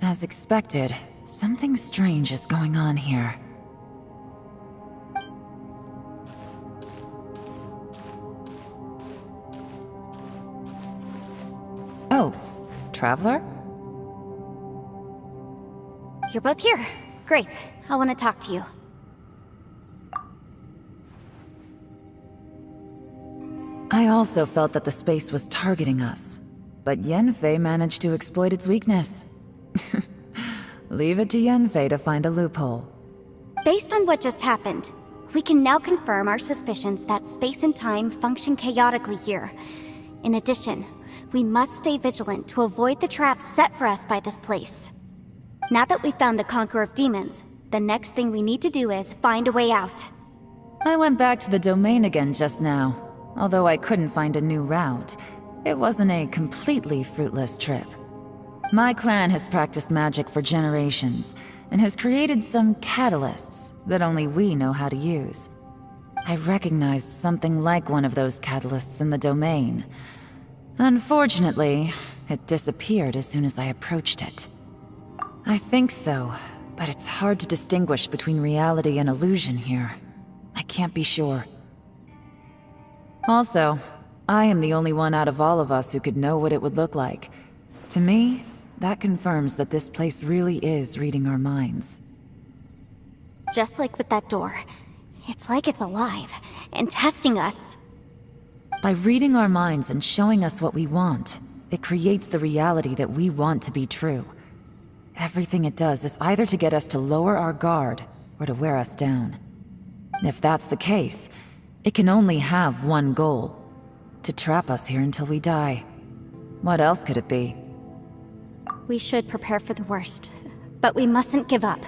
As expected, something strange is going on here. Oh, Traveler? You're both here. Great. I want to talk to you. I also felt that the space was targeting us, but Yenfei managed to exploit its weakness. Leave it to Yenfei to find a loophole. Based on what just happened, we can now confirm our suspicions that space and time function chaotically here. In addition, we must stay vigilant to avoid the traps set for us by this place. Now that we've found the Conqueror of Demons, the next thing we need to do is find a way out. I went back to the domain again just now. Although I couldn't find a new route, it wasn't a completely fruitless trip. My clan has practiced magic for generations, and has created some catalysts that only we know how to use. I recognized something like one of those catalysts in the domain. Unfortunately, it disappeared as soon as I approached it. I think so, but it's hard to distinguish between reality and illusion here. I can't be sure. Also, I am the only one out of all of us who could know what it would look like. To me, that confirms that this place really is reading our minds. Just like with that door, it's like it's alive and testing us. By reading our minds and showing us what we want, it creates the reality that we want to be true. Everything it does is either to get us to lower our guard or to wear us down. If that's the case, it can only have one goal: to trap us here until we die. What else could it be? We should prepare for the worst, but we mustn't give up.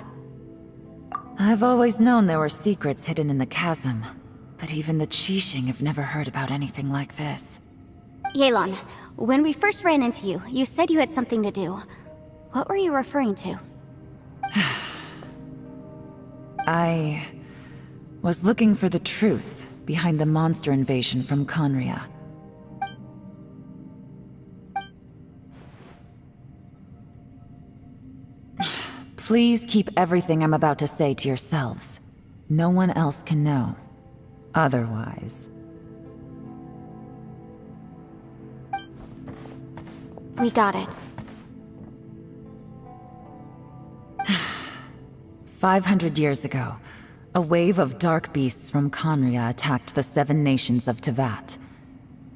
I've always known there were secrets hidden in the chasm, but even the Qixing have never heard about anything like this. Yelan, when we first ran into you, you said you had something to do. What were you referring to? I was looking for the truth behind the monster invasion from Conria. Please keep everything I'm about to say to yourselves. No one else can know. Otherwise... We got it. 500 years ago, a wave of dark beasts from Conria attacked the 7 nations of Tevat.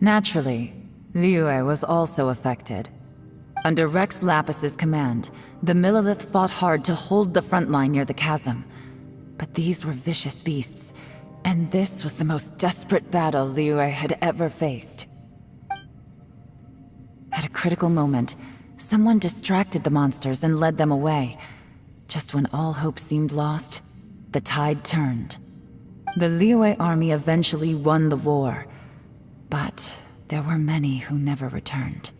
Naturally, Liyue was also affected. Under Rex Lapis's command, the Millelith fought hard to hold the front line near the chasm. But these were vicious beasts, and this was the most desperate battle Liyue had ever faced. At a critical moment, someone distracted the monsters and led them away. Just when all hope seemed lost, the tide turned. The Liyue army eventually won the war, but there were many who never returned.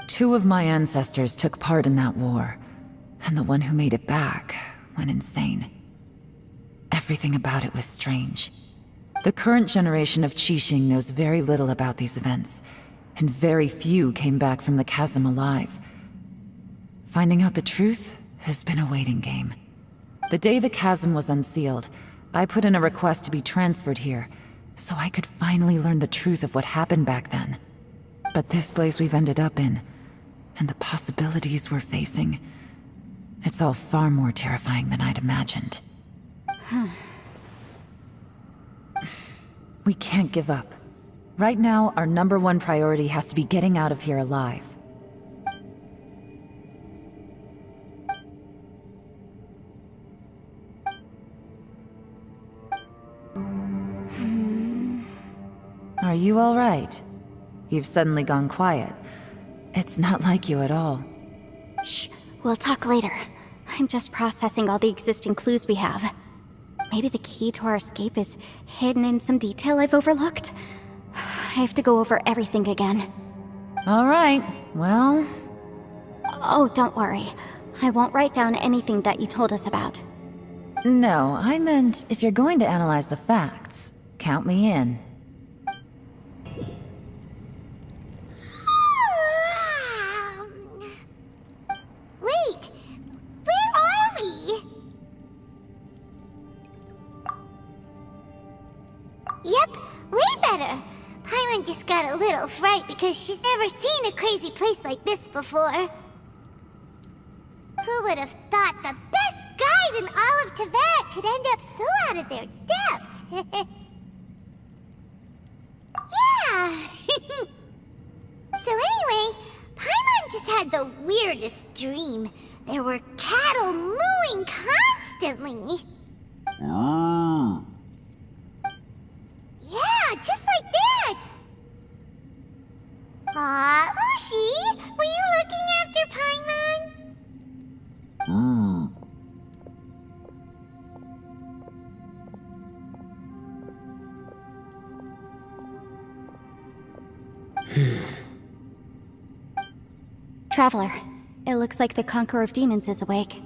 2 of my ancestors took part in that war, and the one who made it back went insane. Everything about it was strange. The current generation of Qixing knows very little about these events, and very few came back from the chasm alive. Finding out the truth has been a waiting game. The day the chasm was unsealed, I put in a request to be transferred here, so I could finally learn the truth of what happened back then. But this place we've ended up in, and the possibilities we're facing, it's all far more terrifying than I'd imagined. We can't give up. Right now, our #1 priority has to be getting out of here alive. Are you all right? You've suddenly gone quiet. It's not like you at all. Shh, we'll talk later. I'm just processing all the existing clues we have. Maybe the key to our escape is hidden in some detail I've overlooked. I have to go over everything again. All right, well... Oh, don't worry. I won't write down anything that you told us about. No, I meant if you're going to analyze the facts, count me in. herself right because she's never seen a crazy place like this before. Who would have thought the best guide in all of Tibet could end up so out of their depth? Yeah! So anyway, Paimon just had the weirdest dream. There were cattle mooing constantly. Yeah, just like that! Aw, Ushi, were you looking after Paimon? Traveler, it looks like the Conqueror of Demons is awake.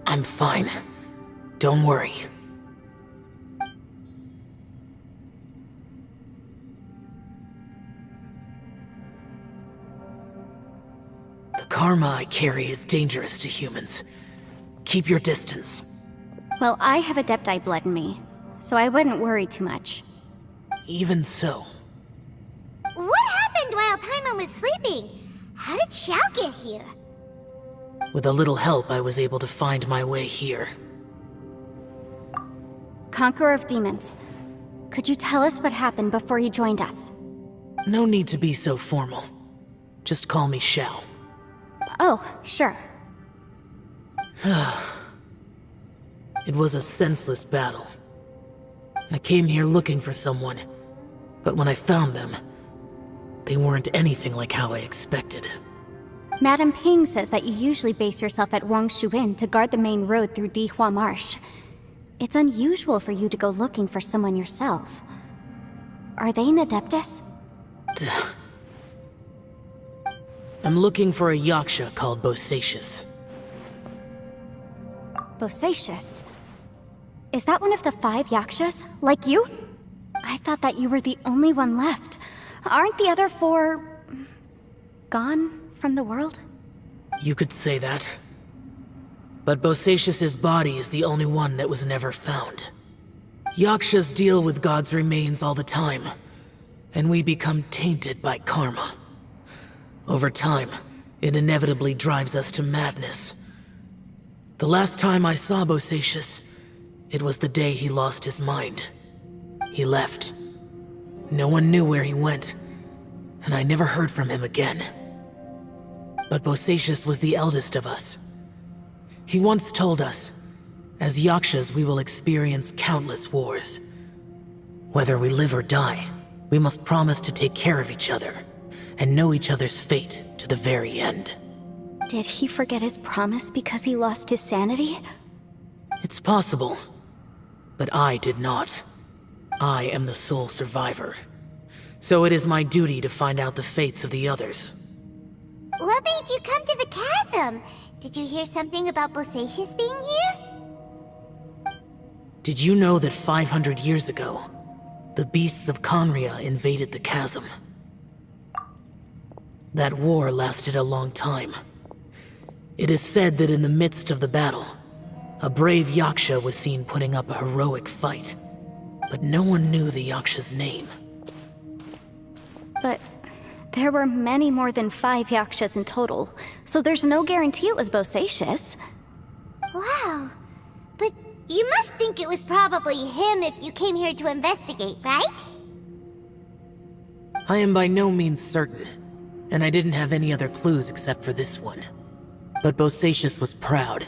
I'm fine. Don't worry. The karma I carry is dangerous to humans. Keep your distance. Well, I have Adepti blood in me, so I wouldn't worry too much. Even so. What happened while Paimon was sleeping? How did Xiao get here? With a little help, I was able to find my way here. Conqueror of Demons, could you tell us what happened before you joined us? No need to be so formal. Just call me Xiao. Oh, sure. It was a senseless battle. I came here looking for someone, but when I found them, they weren't anything like how I expected. Madame Ping says that you usually base yourself at Wangshu Inn to guard the main road through Dihua Marsh. It's unusual for you to go looking for someone yourself. Are they an Adeptus? I'm looking for a Yaksha called Bosacius. Bosacius? Is that one of the 5 Yakshas, like you? I thought that you were the only one left. Aren't the other 4... gone from the world? You could say that. But Bosacius's body is the only one that was never found. Yakshas deal with God's remains all the time, and we become tainted by karma. Over time, it inevitably drives us to madness. The last time I saw Bosacius, it was the day he lost his mind. He left. No one knew where he went, and I never heard from him again. But Bosacius was the eldest of us. He once told us, as Yakshas we will experience countless wars. Whether we live or die, we must promise to take care of each other, and know each other's fate to the very end. Did he forget his promise because he lost his sanity? It's possible, but I did not. I am the sole survivor. So it is my duty to find out the fates of the others. What made you come to the chasm? Did you hear something about Bosacius being here? Did you know that 500 years ago, the beasts of Conria invaded the chasm? That war lasted a long time. It is said that in the midst of the battle, a brave Yaksha was seen putting up a heroic fight, but no one knew the Yaksha's name. But there were many more than 5 Yakshas in total, so there's no guarantee it was Bosacius. Wow. But you must think it was probably him if you came here to investigate, right? I am by no means certain, and I didn't have any other clues except for this one. But Bosacius was proud.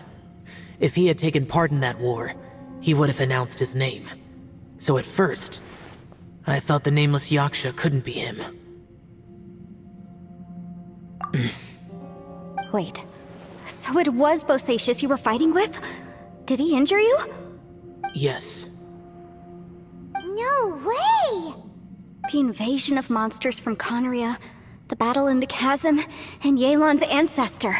If he had taken part in that war, he would have announced his name. So at first, I thought the nameless Yaksha couldn't be him. Wait, so it was Bosacius you were fighting with? Did he injure you? Yes. No way! The invasion of monsters from Conria, the battle in the chasm, and Yelan's ancestor.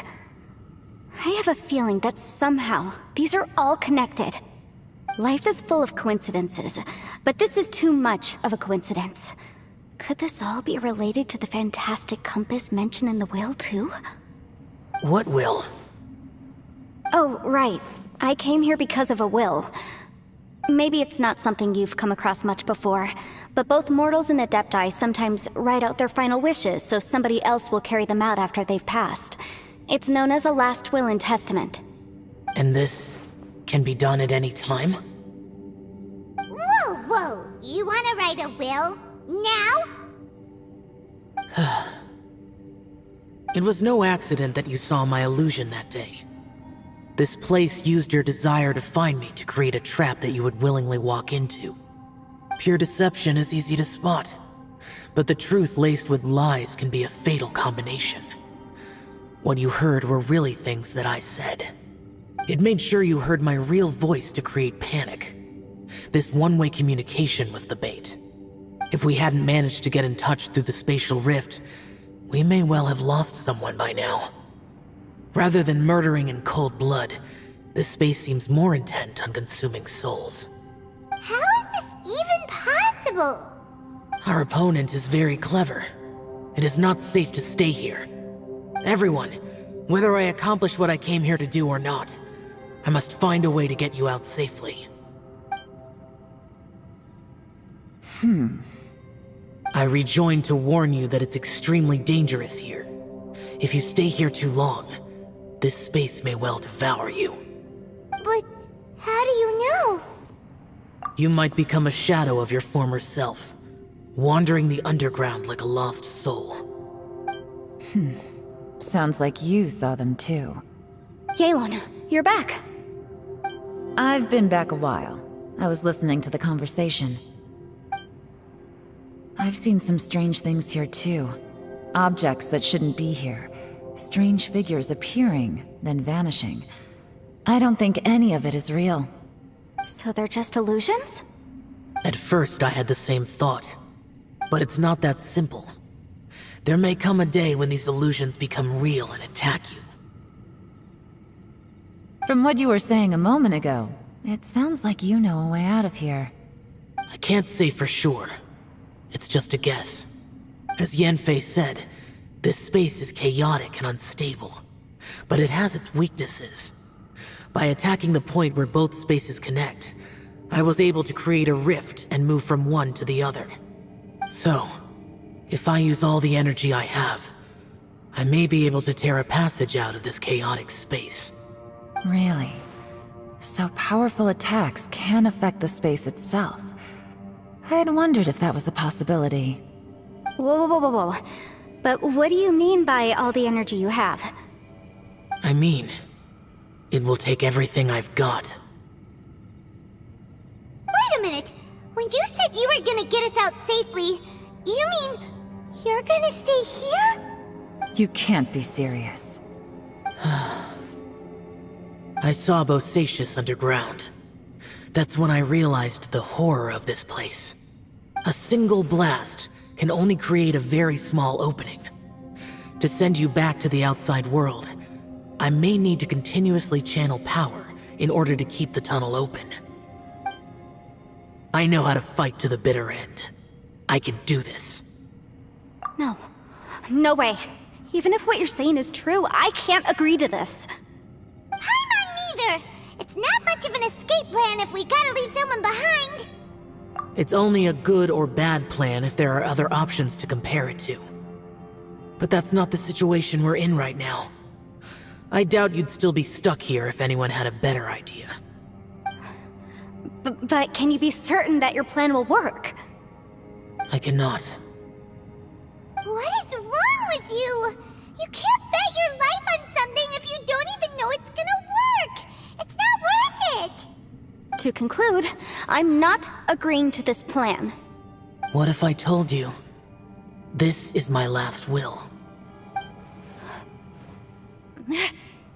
I have a feeling that somehow these are all connected. Life is full of coincidences, but this is too much of a coincidence. Could this all be related to the fantastic compass mentioned in the will, too? What will? Oh, right. I came here because of a will. Maybe it's not something you've come across much before, but both mortals and Adepti sometimes write out their final wishes so somebody else will carry them out after they've passed. It's known as a last will and testament. And this can be done at any time? Whoa, whoa! You wanna write a will? Now? It was no accident that you saw my illusion that day. This place used your desire to find me to create a trap that you would willingly walk into. Pure deception is easy to spot, but the truth laced with lies can be a fatal combination. What you heard were really things that I said. It made sure you heard my real voice to create panic. This one-way communication was the bait. If we hadn't managed to get in touch through the spatial rift, we may well have lost someone by now. Rather than murdering in cold blood, this space seems more intent on consuming souls. How is this even possible? Our opponent is very clever. It is not safe to stay here. Everyone, whether I accomplish what I came here to do or not, I must find a way to get you out safely. I rejoined to warn you that it's extremely dangerous here. If you stay here too long, this space may well devour you. But how do you know? You might become a shadow of your former self, wandering the underground like a lost soul. Sounds like you saw them too. Yelan, you're back. I've been back a while. I was listening to the conversation. I've seen some strange things here too. Objects that shouldn't be here. Strange figures appearing, then vanishing. I don't think any of it is real. So they're just illusions? At first, I had the same thought. But it's not that simple. There may come a day when these illusions become real and attack you. From what you were saying a moment ago, it sounds like you know a way out of here. I can't say for sure. It's just a guess. As Yanfei said, this space is chaotic and unstable, but it has its weaknesses. By attacking the point where both spaces connect, I was able to create a rift and move from one to the other. So, if I use all the energy I have, I may be able to tear a passage out of this chaotic space. Really? So powerful attacks can affect the space itself. I had wondered if that was a possibility. Whoa, whoa, whoa, whoa, whoa. But what do you mean by all the energy you have? I mean, it will take everything I've got. Wait a minute. When you said you were gonna get us out safely, you mean you're gonna stay here? You can't be serious. I saw Bosacius underground. That's when I realized the horror of this place. A single blast can only create a very small opening. To send you back to the outside world, I may need to continuously channel power in order to keep the tunnel open. I know how to fight to the bitter end. I can do this. No. No way. Even if what you're saying is true, I can't agree to this. I'm not neither. It's not much of an escape plan if we gotta leave someone behind. It's only a good or bad plan if there are other options to compare it to. But that's not the situation we're in right now. I doubt you'd still be stuck here if anyone had a better idea. But can you be certain that your plan will work? I cannot. What is wrong with you? You can't bet your life on something if you don't even know it's gonna work. It's not worth it. To conclude, I'm not agreeing to this plan. What if I told you? This is my last will.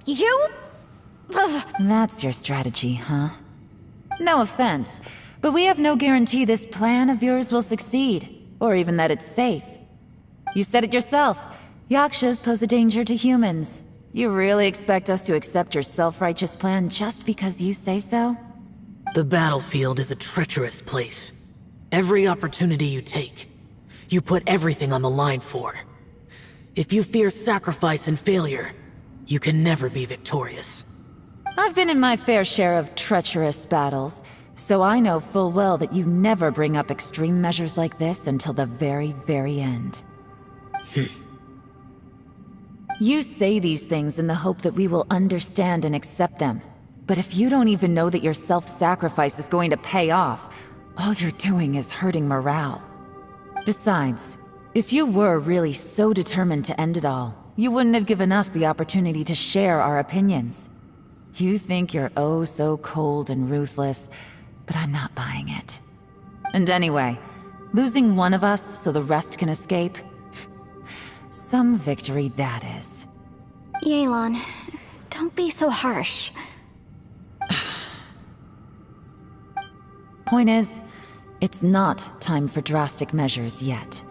You? Ugh. That's your strategy, huh? No offense, but we have no guarantee this plan of yours will succeed, or even that it's safe. You said it yourself. Yakshas pose a danger to humans. You really expect us to accept your self-righteous plan just because you say so? The battlefield is a treacherous place. Every opportunity you take, you put everything on the line for. If you fear sacrifice and failure, You can never be victorious. I've been in my fair share of treacherous battles, so I know full well that you never bring up extreme measures like this until the very, very end. You say these things in the hope that we will understand and accept them. But if you don't even know that your self-sacrifice is going to pay off, all you're doing is hurting morale. Besides, if you were really so determined to end it all, you wouldn't have given us the opportunity to share our opinions. You think you're oh so cold and ruthless, but I'm not buying it. And anyway, losing one of us so the rest can escape? Some victory that is. Yelan, don't be so harsh. Point is, it's not time for drastic measures yet.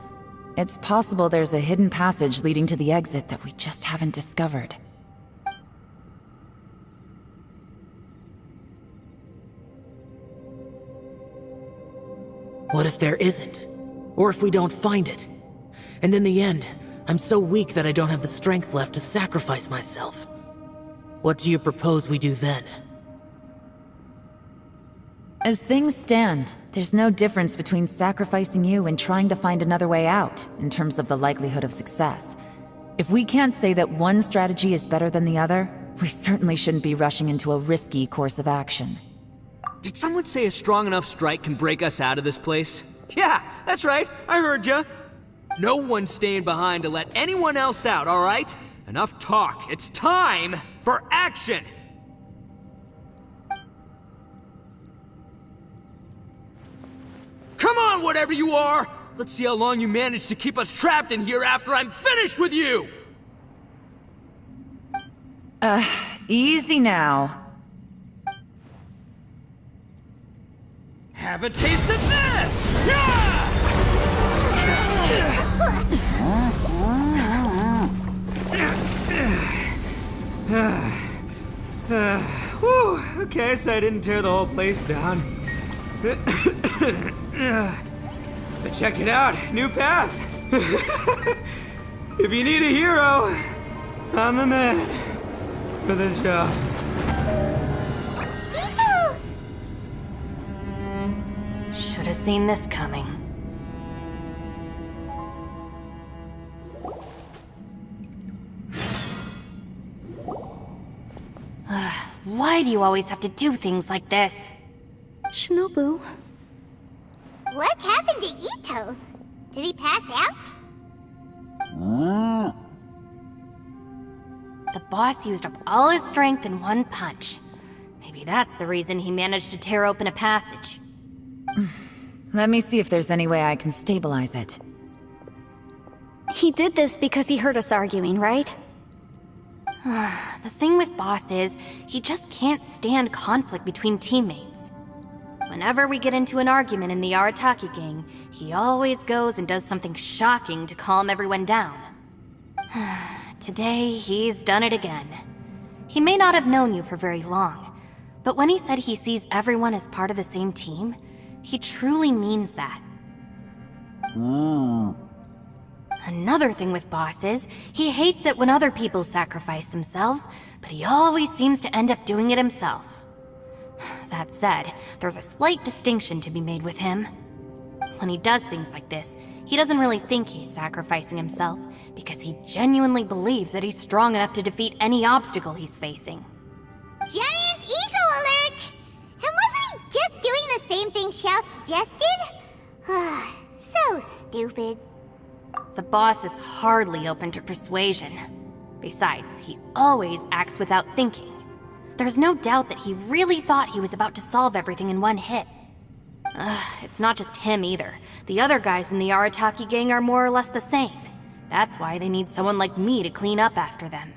It's possible there's a hidden passage leading to the exit that we just haven't discovered. What if there isn't? Or if we don't find it? And in the end, I'm so weak that I don't have the strength left to sacrifice myself. What do you propose we do then? As things stand, there's no difference between sacrificing you and trying to find another way out, in terms of the likelihood of success. If we can't say that one strategy is better than the other, we certainly shouldn't be rushing into a risky course of action. Did someone say a strong enough strike can break us out of this place? Yeah, that's right, I heard ya. No one's staying behind to let anyone else out, alright? Enough talk, it's time for action! Come on, whatever you are! Let's see how long you manage to keep us trapped in here after I'm finished with you! Easy now. Have a taste of this! Yeah! Whew, okay, so I didn't tear the whole place down. But check it out, new path. If you need a hero, I'm the man for the job. Should have seen this coming. Why do you always have to do things like this? Shinobu. What happened to Ito? Did he pass out? The boss used up all his strength in one punch. Maybe that's the reason he managed to tear open a passage. Let me see if there's any way I can stabilize it. He did this because he heard us arguing, right? The thing with Boss is, he just can't stand conflict between teammates. Whenever we get into an argument in the Arataki gang, he always goes and does something shocking to calm everyone down. Today, he's done it again. He may not have known you for very long, but when he said he sees everyone as part of the same team, he truly means that. Another thing with Boss is, he hates it when other people sacrifice themselves, but he always seems to end up doing it himself. That said, there's a slight distinction to be made with him. When he does things like this, he doesn't really think he's sacrificing himself, because he genuinely believes that he's strong enough to defeat any obstacle he's facing. Giant ego alert! And wasn't he just doing the same thing Xiao suggested? So stupid. The boss is hardly open to persuasion. Besides, he always acts without thinking. There's no doubt that he really thought he was about to solve everything in one hit. It's not just him either. The other guys in the Arataki gang are more or less the same. That's why they need someone like me to clean up after them.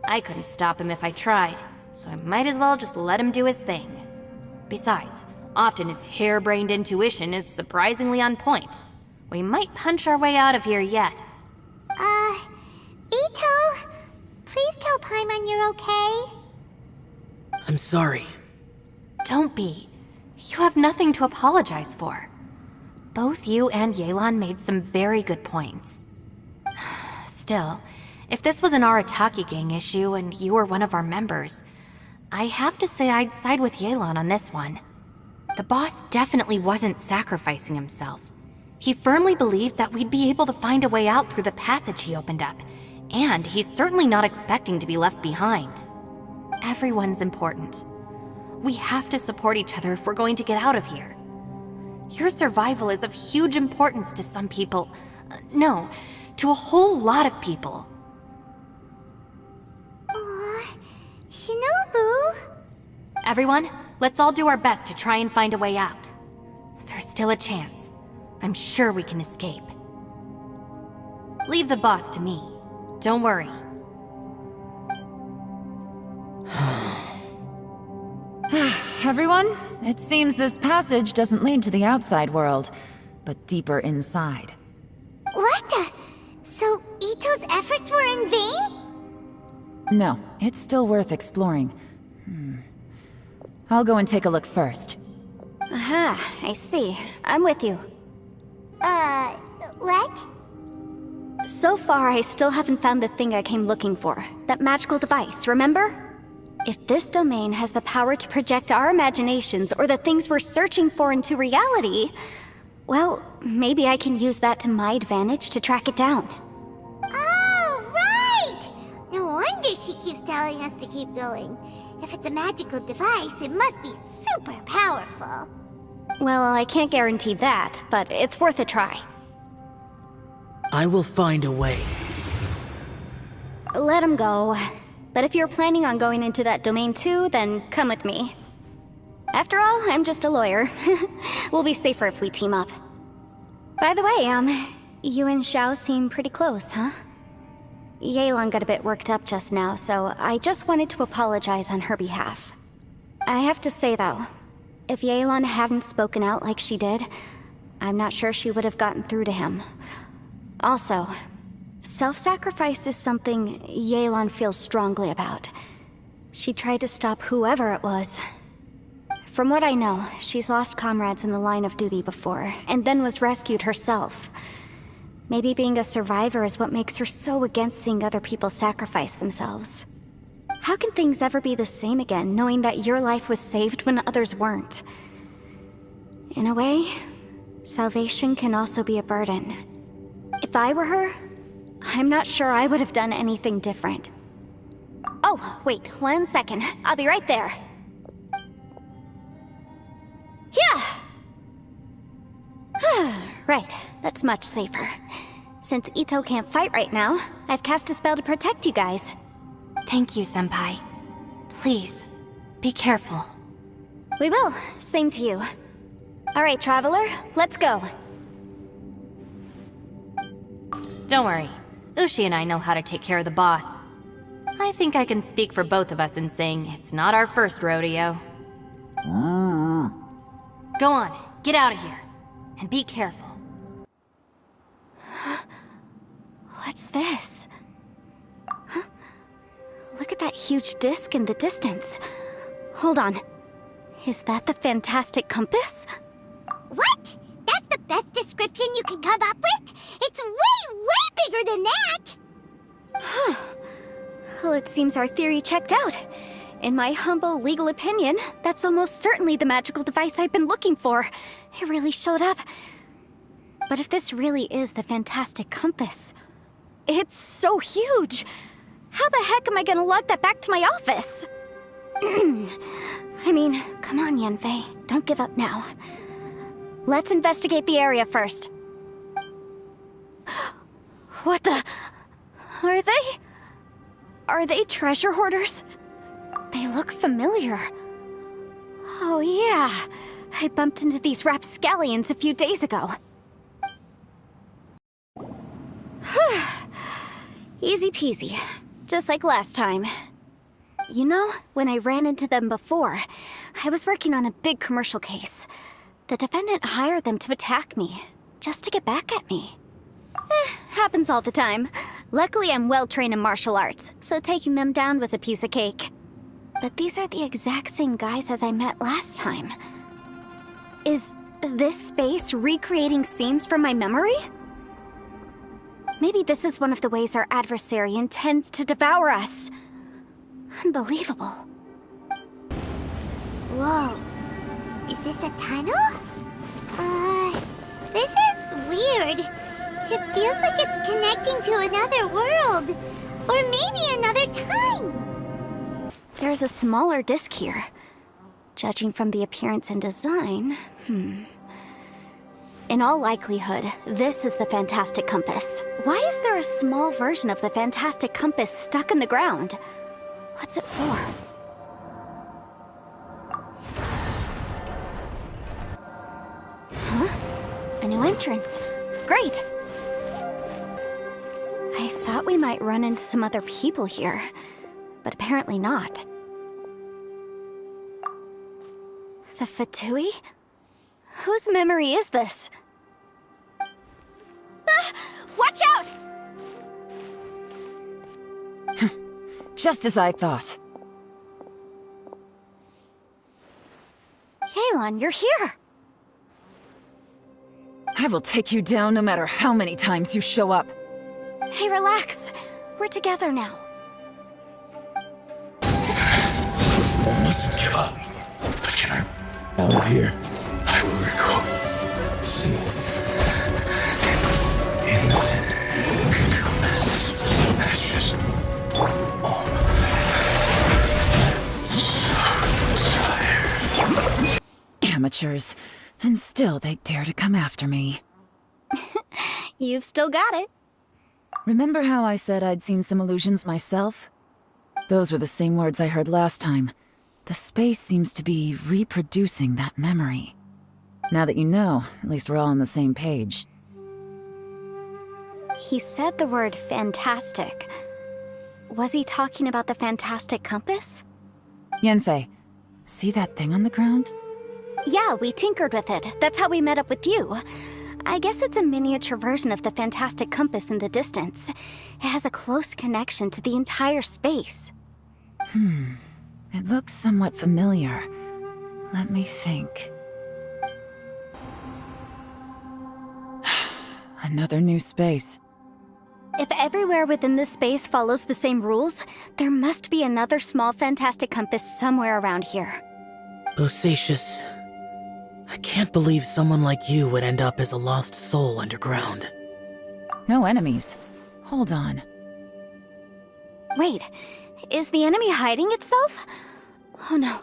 I couldn't stop him if I tried, so I might as well just let him do his thing. Besides, often his harebrained intuition is surprisingly on point. We might punch our way out of here yet. Ito, please tell Paimon you're okay. I'm sorry. Don't be. You have nothing to apologize for. Both you and Yelan made some very good points. Still, If this was an Arataki gang issue and you were one of our members, I have to say I'd side with Yelan on this one. The boss definitely wasn't sacrificing himself. He firmly believed that we'd be able to find a way out through the passage he opened up, and he's certainly not expecting to be left behind. Everyone's important. We have to support each other if we're going to get out of here. Your survival is of huge importance to some people. No, to a whole lot of people. Aw, Shinobu. Everyone, let's all do our best to try and find a way out. There's still a chance. I'm sure we can escape. Leave the boss to me. Don't worry. Everyone, it seems this passage doesn't lead to the outside world, but deeper inside. What the? So Ito's efforts were in vain? No, it's still worth exploring. I'll go and take a look first. Aha, I see. I'm with you. What? So far, I still haven't found the thing I came looking for. That magical device, remember? If this domain has the power to project our imaginations or the things we're searching for into reality, well, maybe I can use that to my advantage to track it down. Oh, right! No wonder she keeps telling us to keep going. If it's a magical device, it must be super powerful. Well, I can't guarantee that, but it's worth a try. I will find a way. Let him go. But if you're planning on going into that domain too, then come with me. After all, I'm just a lawyer. We'll be safer if we team up. By the way, you and Xiao seem pretty close, huh? Yelan got a bit worked up just now, so I just wanted to apologize on her behalf. I have to say though, if Yelan hadn't spoken out like she did, I'm not sure she would have gotten through to him. Also, self-sacrifice is something Yelan feels strongly about. She tried to stop whoever it was. From what I know, she's lost comrades in the line of duty before, and then was rescued herself. Maybe being a survivor is what makes her so against seeing other people sacrifice themselves. How can things ever be the same again, knowing that your life was saved when others weren't? In a way, salvation can also be a burden. If I were her, I'm not sure I would have done anything different. Oh, wait, 1 second. I'll be right there. Yeah! Right, that's much safer. Since Ito can't fight right now, I've cast a spell to protect you guys. Thank you, Senpai. Please, be careful. We will. Same to you. All right, Traveler, let's go. Don't worry. Ushi and I know how to take care of the boss. I think I can speak for both of us in saying it's not our first rodeo. Go on, get out of here. And be careful. What's this? Huh? Look at that huge disc in the distance. Hold on. Is that the fantastic compass? What? That's the best description you can come up with? It's way, way bigger than that! Huh. Well, it seems our theory checked out. In my humble legal opinion, that's almost certainly the magical device I've been looking for. It really showed up. But if this really is the fantastic compass, it's so huge! How the heck am I gonna lug that back to my office? I mean, come on, Yanfei. Don't give up now. Let's investigate the area first. What the... Are they treasure hoarders? They look familiar. Oh yeah, I bumped into these rapscallions a few days ago. Easy peasy, just like last time. You know, when I ran into them before, I was working on a big commercial case. The defendant hired them to attack me, just to get back at me. Happens all the time. Luckily, I'm well-trained in martial arts, so taking them down was a piece of cake. But these are the exact same guys as I met last time. Is this space recreating scenes from my memory? Maybe this is one of the ways our adversary intends to devour us. Unbelievable. Whoa. Is this a tunnel? This is weird. It feels like it's connecting to another world. Or maybe another time. There's a smaller disc here. Judging from the appearance and design, In all likelihood, this is the Fantastic Compass. Why is there a small version of the Fantastic Compass stuck in the ground? What's it for? Huh? A new entrance. Great! I thought we might run into some other people here, but apparently not. The Fatui? Whose memory is this? Ah, watch out! Just as I thought. Yelan, you're here! I will take you down no matter how many times you show up. Hey, relax. We're together now. I mustn't give up. But can I out of here? I will recall. See. In the compass. That's just. Oh. So tired. Amateurs. And still they dare to come after me. You've still got it. Remember how I said I'd seen some illusions myself? Those were the same words I heard last time. The space seems to be reproducing that memory. Now that you know, at least we're all on the same page. He said the word fantastic. Was he talking about the Fantastic Compass? Yanfei, see that thing on the ground? Yeah, we tinkered with it. That's how we met up with you. I guess it's a miniature version of the Fantastic Compass in the distance. It has a close connection to the entire space. It looks somewhat familiar. Let me think. Another new space. If everywhere within this space follows the same rules, there must be another small Fantastic Compass somewhere around here. Bosacius, I can't believe someone like you would end up as a lost soul underground. No enemies. Hold on. Wait, is the enemy hiding itself? Oh no,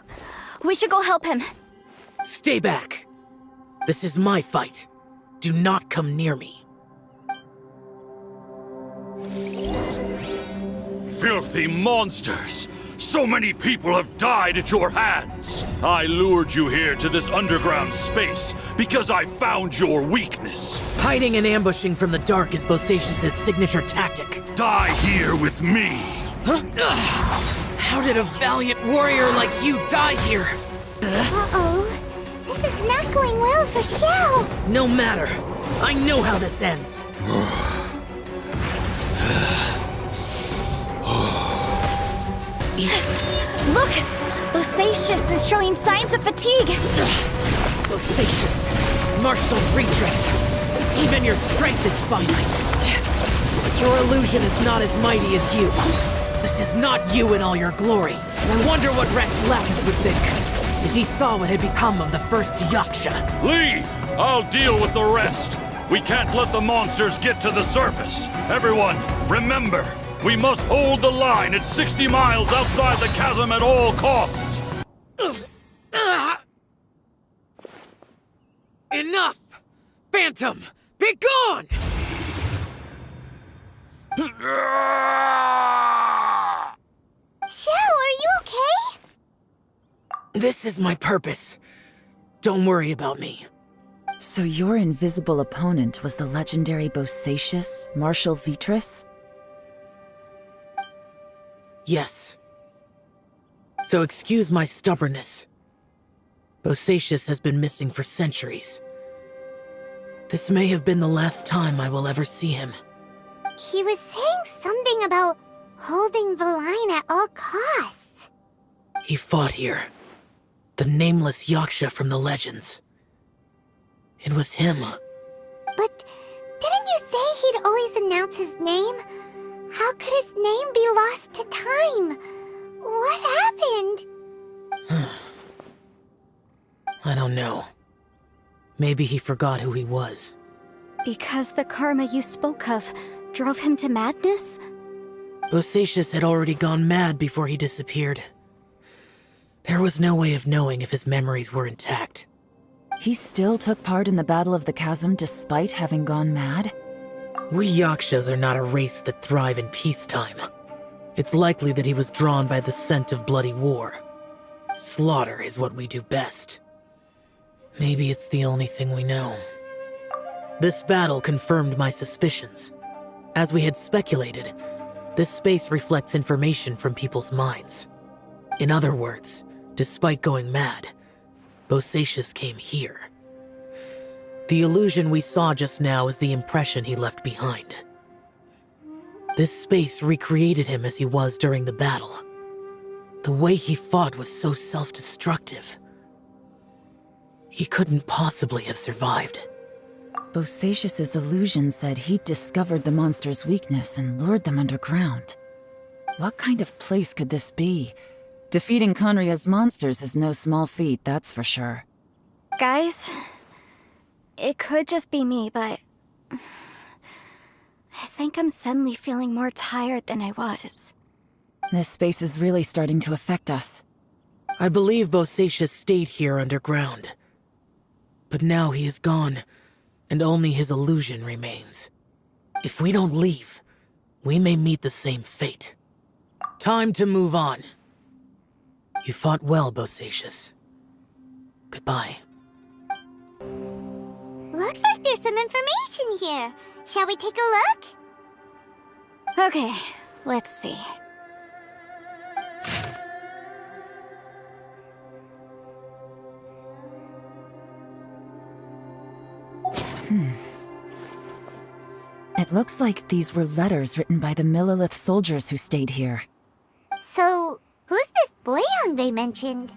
we should go help him. Stay back! This is my fight. Do not come near me. Filthy monsters! So many people have died at your hands! I lured you here to this underground space because I found your weakness. Hiding and ambushing from the dark is Bosacius' signature tactic. Die here with me! Huh? Ugh. How did a valiant warrior like you die here? Uh-oh. This is not going well for Xiao. No matter. I know how this ends. Look! Bosacius is showing signs of fatigue! Bosacius, martial retreat. Even your strength is finite. But your illusion is not as mighty as you. This is not you in all your glory. And I wonder what Rex Lapis would think if he saw what had become of the first Yaksha. Leave! I'll deal with the rest. We can't let the monsters get to the surface. Everyone, remember, we must hold the line at 60 miles outside the chasm at all costs. Enough! Phantom, be gone! Xiao, are you okay? This is my purpose. Don't worry about me. So your invisible opponent was the legendary Bosacius, Marshal Vitris? Yes. So excuse my stubbornness. Bosacius has been missing for centuries. This may have been the last time I will ever see him. He was saying something about holding the line at all costs. He fought here. The nameless Yaksha from the legends. It was him. But didn't you say he'd always announce his name? How could his name be lost to time? What happened? I don't know. Maybe he forgot who he was. Because the karma you spoke of drove him to madness? Bosacius had already gone mad before he disappeared. There was no way of knowing if his memories were intact. He still took part in the Battle of the Chasm despite having gone mad? We Yakshas are not a race that thrive in peacetime. It's likely that he was drawn by the scent of bloody war. Slaughter is what we do best. Maybe it's the only thing we know. This battle confirmed my suspicions. As we had speculated, this space reflects information from people's minds. In other words, despite going mad, Bosacius came here. The illusion we saw just now is the impression he left behind. This space recreated him as he was during the battle. The way he fought was so self-destructive. He couldn't possibly have survived. Bosacius's illusion said he'd discovered the monster's weakness and lured them underground. What kind of place could this be? Defeating Conria's monsters is no small feat, that's for sure. Guys, it could just be me, but I think I'm suddenly feeling more tired than I was. This space is really starting to affect us. I believe Bosacius stayed here underground. But now he is gone, and only his illusion remains. If we don't leave, we may meet the same fate. Time to move on. You fought well, Bosacius. Goodbye. Looks like there's some information here. Shall we take a look? Okay, let's see. It looks like these were letters written by the Millelith soldiers who stayed here. So, who's this Boyang they mentioned?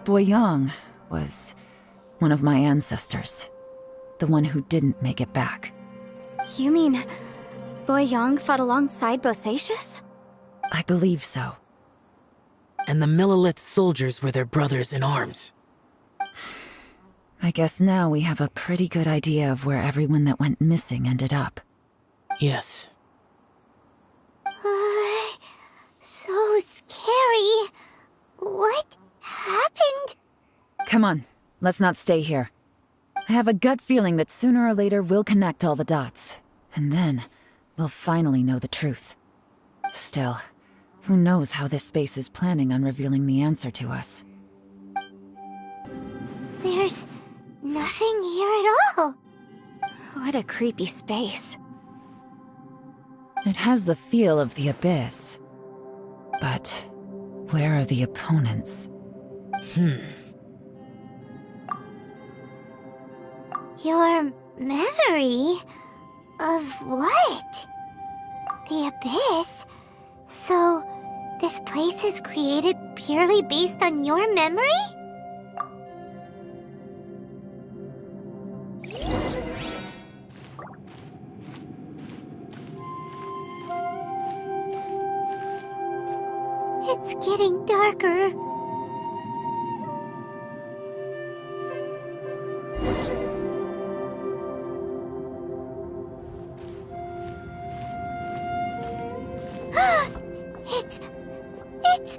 Boyang was one of my ancestors. The one who didn't make it back. You mean Boyang fought alongside Bosacius? I believe so. And the Millelith soldiers were their brothers in arms. I guess now we have a pretty good idea of where everyone that went missing ended up. Yes. So scary. What happened? Come on, let's not stay here. I have a gut feeling that sooner or later we'll connect all the dots. And then, we'll finally know the truth. Still, who knows how this space is planning on revealing the answer to us. There's nothing here at all. What a creepy space. It has the feel of the abyss. But where are the opponents? Your memory? Of what? The abyss? So, this place is created purely based on your memory? It's getting darker. It's...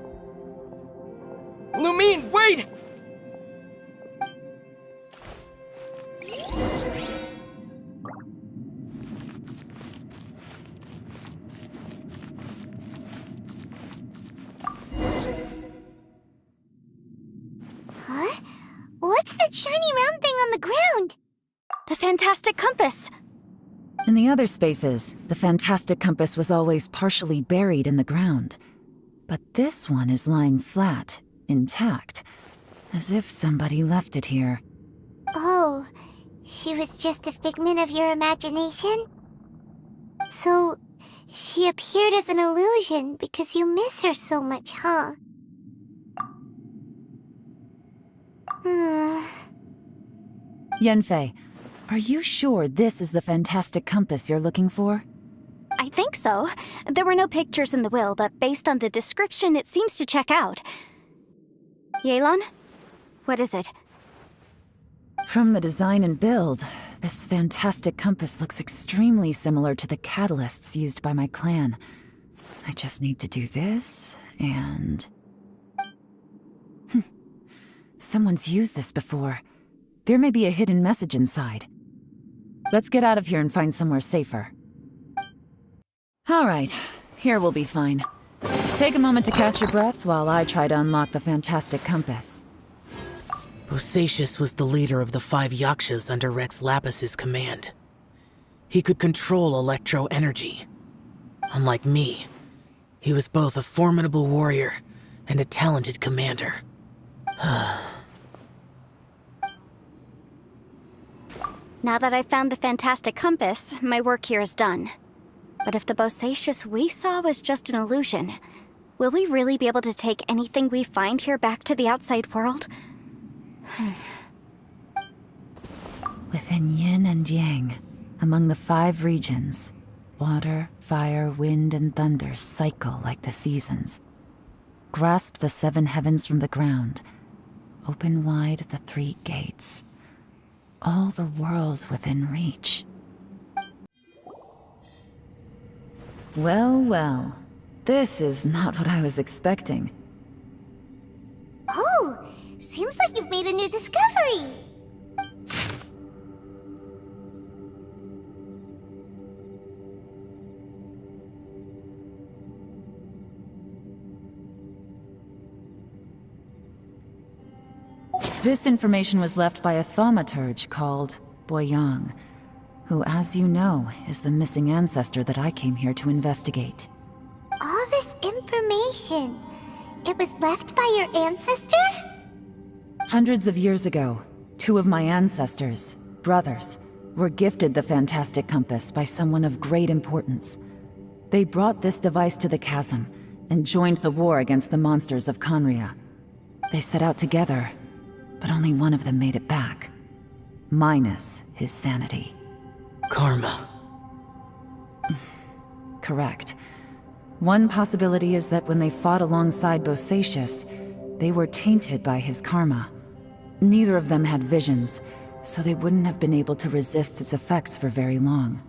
Lumine, wait! Huh? What's that shiny round thing on the ground? The fantastic compass! In the other spaces, the fantastic compass was always partially buried in the ground. But this one is lying flat, intact, as if somebody left it here. Oh, she was just a figment of your imagination? So, she appeared as an illusion because you miss her so much, huh? Yanfei, Are you sure this is the fantastic compass you're looking for? I think so. There were no pictures in the will, but based on the description, it seems to check out. Yelan? What is it? From the design and build, this fantastic compass looks extremely similar to the catalysts used by my clan. I just need to do this, and... Someone's used this before. There may be a hidden message inside. Let's get out of here and find somewhere safer. All right, here we'll be fine. Take a moment to catch your breath while I try to unlock the fantastic compass. Bosacius was the leader of the 5 Yakshas under Rex Lapis's command. He could control electro energy. Unlike me, he was both a formidable warrior and a talented commander. Now that I've found the fantastic compass, my work here is done. But if the Bosacius we saw was just an illusion, will we really be able to take anything we find here back to the outside world? Within yin and yang, among the 5 regions, water, fire, wind, and thunder cycle like the seasons. Grasp the 7 heavens from the ground. Open wide the 3 gates. All the world within reach. Well, well. This is not what I was expecting. Oh, seems like you've made a new discovery. This information was left by a thaumaturge called Boyang, who, as you know, is the missing ancestor that I came here to investigate. All this information, it was left by your ancestor? Hundreds of years ago, 2 of my ancestors, brothers, were gifted the fantastic compass by someone of great importance. They brought this device to the chasm and joined the war against the monsters of Conria. They set out together, but only one of them made it back. Minus his sanity. Karma. Correct. One possibility is that when they fought alongside Bosacius, they were tainted by his karma. Neither of them had visions, so they wouldn't have been able to resist its effects for very long.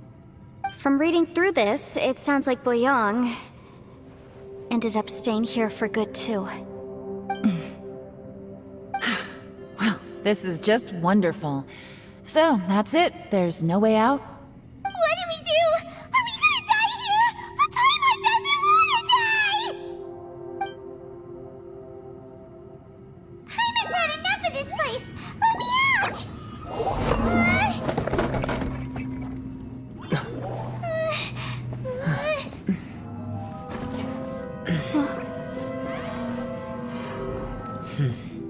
From reading through this, it sounds like Boyang ended up staying here for good too. Well, this is just wonderful. So, that's it. There's no way out? What do we do? Are we gonna die here? But Paimon doesn't wanna die! Paimon's had enough of this place! Let me out!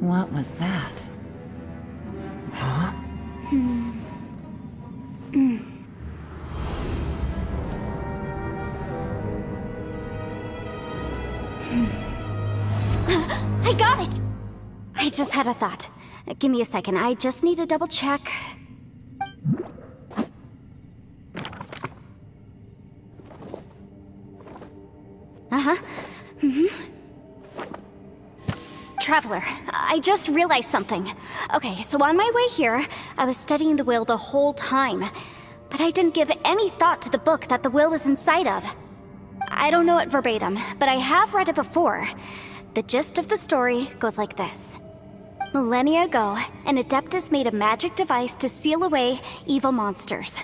What was that? Huh? I got it! I just had a thought. Give me a second, I just need to double check. Traveler, I just realized something. Okay, so on my way here, I was studying the will the whole time. But I didn't give any thought to the book that the will was inside of. I don't know it verbatim, but I have read it before. The gist of the story goes like this. Millennia ago, an Adeptus made a magic device to seal away evil monsters.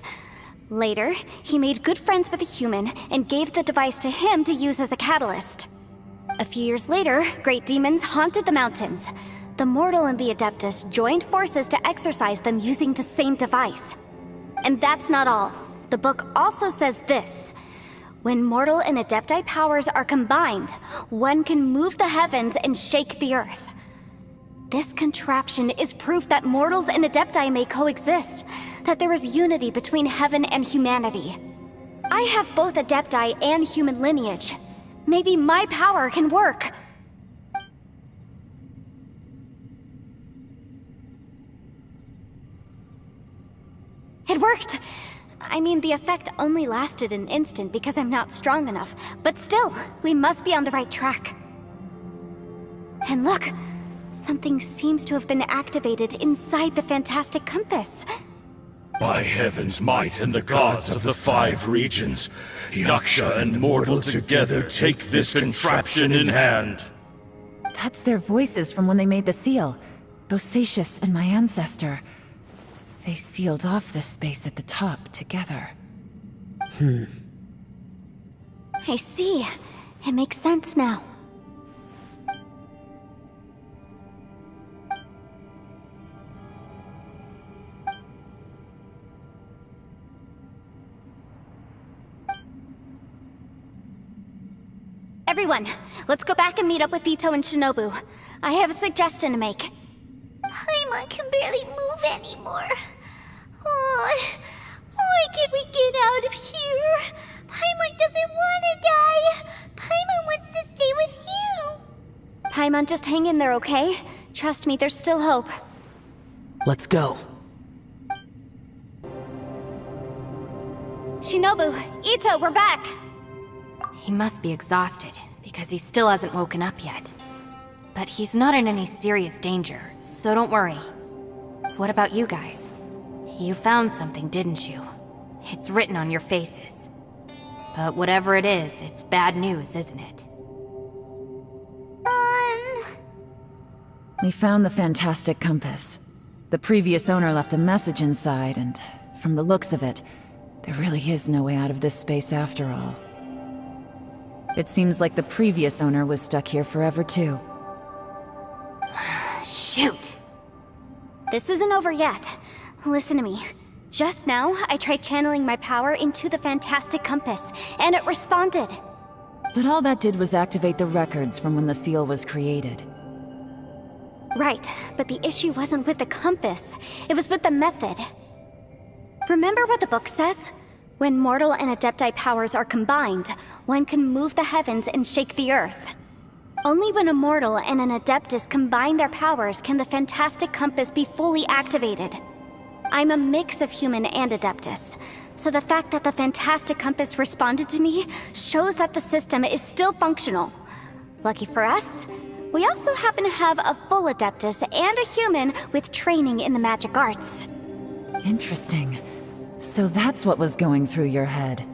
Later, he made good friends with a human and gave the device to him to use as a catalyst. A few years later, great demons haunted the mountains. The mortal and the Adeptus joined forces to exorcise them using the same device. And that's not all. The book also says this. When mortal and Adepti powers are combined, one can move the heavens and shake the earth. This contraption is proof that mortals and Adepti may coexist, that there is unity between heaven and humanity. I have both Adepti and human lineage. Maybe my power can work. It worked! I mean, the effect only lasted an instant because I'm not strong enough, but still, we must be on the right track. And look! Something seems to have been activated inside the fantastic compass. By heaven's might and the gods of the 5 regions, Yaksha and mortal together take this contraption in hand. That's their voices from when they made the seal. Bosacius and my ancestor. They sealed off this space at the top together. I see. It makes sense now. Everyone, let's go back and meet up with Ito and Shinobu. I have a suggestion to make. Paimon can barely move anymore. Oh, why can't we get out of here? Paimon doesn't want to die. Paimon wants to stay with you. Paimon, just hang in there, okay? Trust me, there's still hope. Let's go. Shinobu, Ito, we're back! He must be exhausted, because he still hasn't woken up yet. But he's not in any serious danger, so don't worry. What about you guys? You found something, didn't you? It's written on your faces. But whatever it is, it's bad news, isn't it? We found the fantastic compass. The previous owner left a message inside, and from the looks of it, there really is no way out of this space after all. It seems like the previous owner was stuck here forever too. Shoot! This isn't over yet. Listen to me. Just now, I tried channeling my power into the fantastic compass, and it responded. But all that did was activate the records from when the seal was created. Right, but the issue wasn't with the compass. It was with the method. Remember what the book says? When mortal and adepti powers are combined, one can move the heavens and shake the earth. Only when a mortal and an adeptus combine their powers can the fantastic compass be fully activated. I'm a mix of human and adeptus, so the fact that the fantastic compass responded to me shows that the system is still functional. Lucky for us, we also happen to have a full adeptus and a human with training in the magic arts. Interesting. So that's what was going through your head.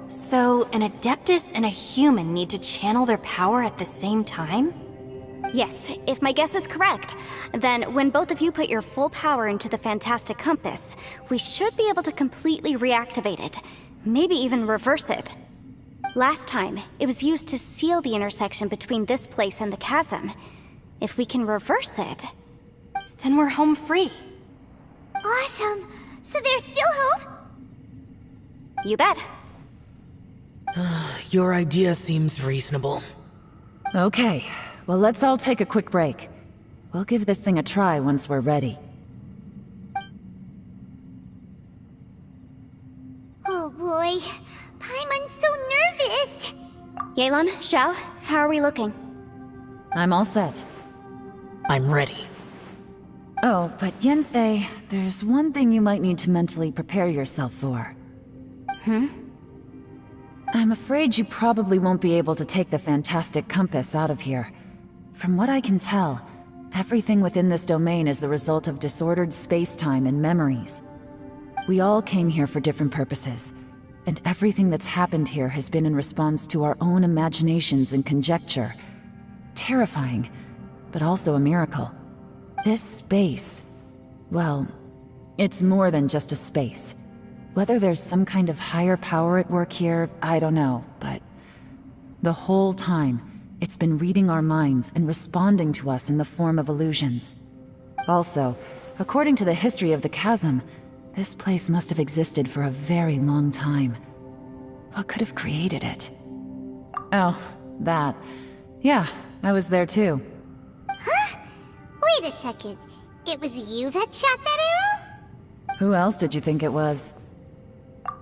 So, an adeptus and a human need to channel their power at the same time? Yes, if my guess is correct, then when both of you put your full power into the fantastic compass, we should be able to completely reactivate it, maybe even reverse it. Last time, it was used to seal the intersection between this place and the chasm. If we can reverse it... Then we're home free. Awesome! So there's still hope? You bet. Your idea seems reasonable. Okay, well let's all take a quick break. We'll give this thing a try once we're ready. Oh boy, Paimon's so nervous! Yelan, Xiao, how are we looking? I'm all set. I'm ready. Oh, but Yanfei, there's one thing you might need to mentally prepare yourself for. I'm afraid you probably won't be able to take the fantastic compass out of here. From what I can tell, everything within this domain is the result of disordered space-time and memories. We all came here for different purposes, and everything that's happened here has been in response to our own imaginations and conjecture. Terrifying, but also a miracle. This space, well, it's more than just a space. Whether there's some kind of higher power at work here, I don't know, but the whole time, it's been reading our minds and responding to us in the form of illusions. Also, according to the history of the chasm, this place must have existed for a very long time. What could have created it? Oh, that. Yeah, I was there too. Huh? Wait a second. It was you that shot that arrow? Who else did you think it was?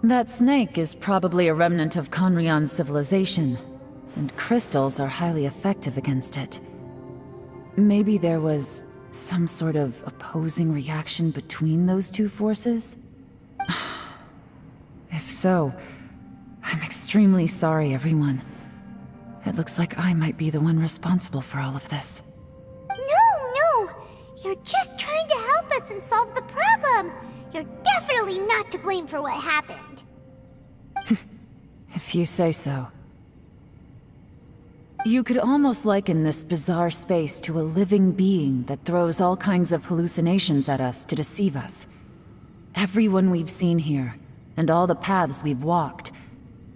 That snake is probably a remnant of Conrion's civilization, and crystals are highly effective against it. Maybe there was some sort of opposing reaction between those two forces? so. I'm extremely sorry, everyone. It looks like I might be the one responsible for all of this. No! You're just trying to help us and solve the problem! You're definitely not to blame for what happened. If you say so. You could almost liken this bizarre space to a living being that throws all kinds of hallucinations at us to deceive us. Everyone we've seen here, and all the paths we've walked,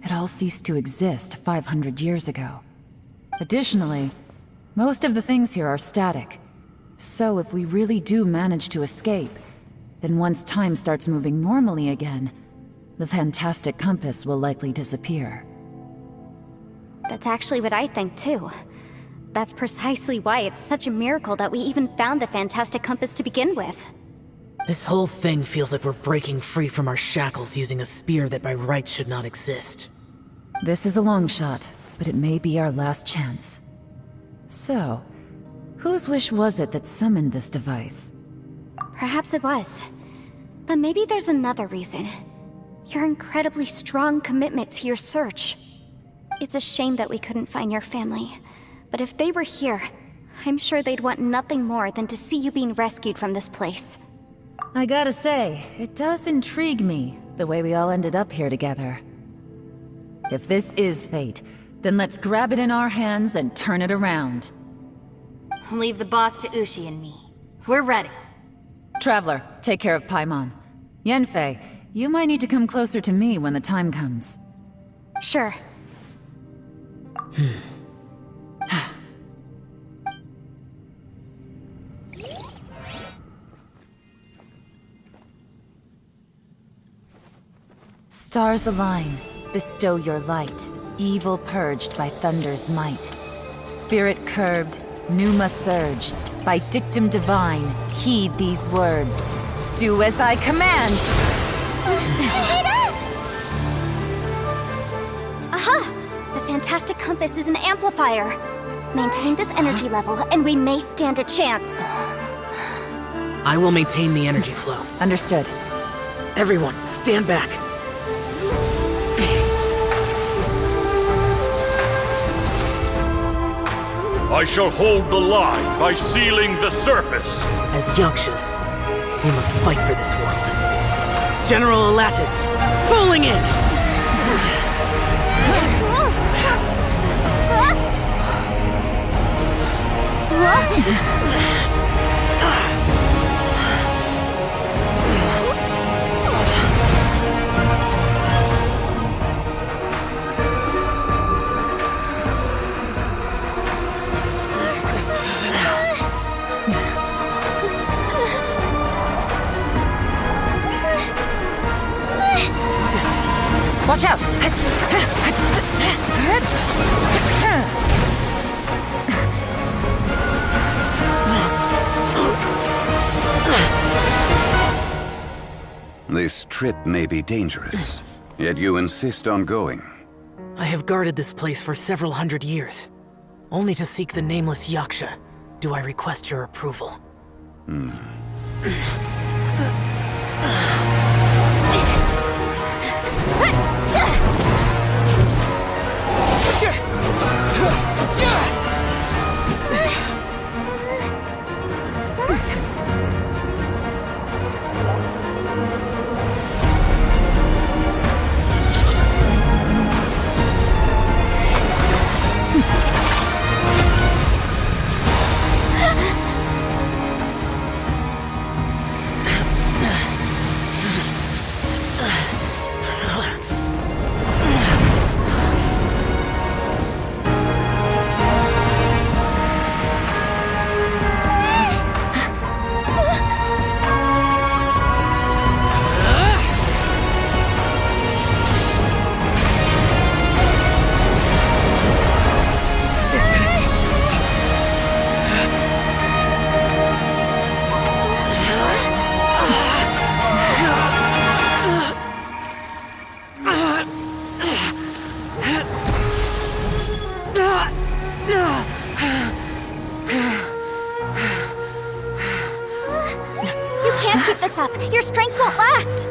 it all ceased to exist 500 years ago. Additionally, most of the things here are static. So if we really do manage to escape, then once time starts moving normally again, the fantastic compass will likely disappear. That's actually what I think too. That's precisely why it's such a miracle that we even found the fantastic compass to begin with. This whole thing feels like we're breaking free from our shackles using a spear that by rights should not exist. This is a long shot, but it may be our last chance. So, whose wish was it that summoned this device? Perhaps it was. But maybe there's another reason. Your incredibly strong commitment to your search. It's a shame that we couldn't find your family. But if they were here, I'm sure they'd want nothing more than to see you being rescued from this place. I gotta say, it does intrigue me, the way we all ended up here together. If this is fate, then let's grab it in our hands and turn it around. Leave the boss to Ushi and me. We're ready. Traveler, take care of Paimon. Yanfei, you might need to come closer to me when the time comes. Sure. Stars align, bestow your light, evil purged by thunder's might. Spirit curbed, pneuma surge, by dictum divine, heed these words. Do as I command! Aha! The fantastic compass is an amplifier. Maintain this energy level, and we may stand a chance. I will maintain the energy flow. Understood. Everyone, stand back. I shall hold the line by sealing the surface. As Yakshas, we must fight for this world. General Alatus, falling in! Watch out! This trip may be dangerous, yet you insist on going. I have guarded this place for several hundred years. Only to seek the nameless Yaksha do I request your approval. You can't keep this up. Your strength won't last.